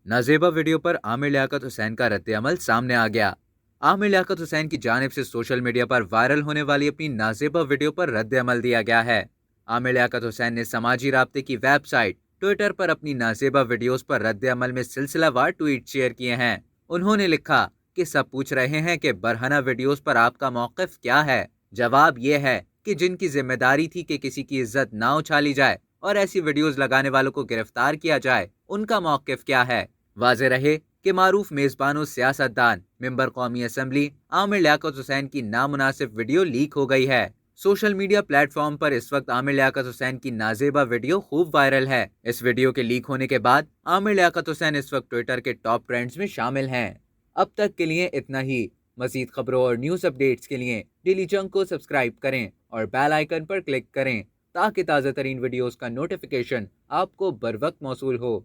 नाजेबा video पर आमिर लियाकत हुसैन का रद्द-ए-अमल सामने आ गया। आमिर लियाकत हुसैन की जानिब से सोशल मीडिया पर वायरल होने वाली अपनी नाजेबा वीडियो पर रद्द-ए-अमल दिया गया है। आमिर लियाकत हुसैन ने समाजी राब्ते की वेबसाइट ट्विटर पर अपनी नाजेबा वीडियोस पर रद्द-ए-अमल में सिलसिलावार ट्वीट शेयर किए हैं। उन्होंने लिखा कि सब पूछ रहे हैं कि बरहना वीडियोस पर आपका मौक़िफ़ क्या है। जवाब ये है कि जिनकी जिम्मेदारी थी कि किसी की इज्जत ना उछाली जाए और ऐसी वीडियोस लगाने वालों को गिरफ्तार किया जाए, उनका मौक़िफ़ क्या है। वाज़ेह रहे कि मारूफ मेज़बान सियासतदान मेंबर कौमी असम्बली आमिर लियाकत हुसैन की नामुनासिब वीडियो लीक हो गई है। सोशल मीडिया प्लेटफॉर्म पर इस वक्त आमिर लियाकत हुसैन की नाजेबा वीडियो खूब वायरल है। इस वीडियो के लीक होने के बाद आमिर लियाकत हुसैन इस वक्त ट्विटर के टॉप ट्रेंड्स में शामिल हैं। अब तक के लिए इतना ही। मज़ीद खबरों और न्यूज़ अपडेट्स के लिए डेली चंक को सब्सक्राइब करें और बेल आइकन पर क्लिक करें ताकि ताज़ा तरीन वीडियोस का नोटिफिकेशन आपको बर वक्त मौसूल हो।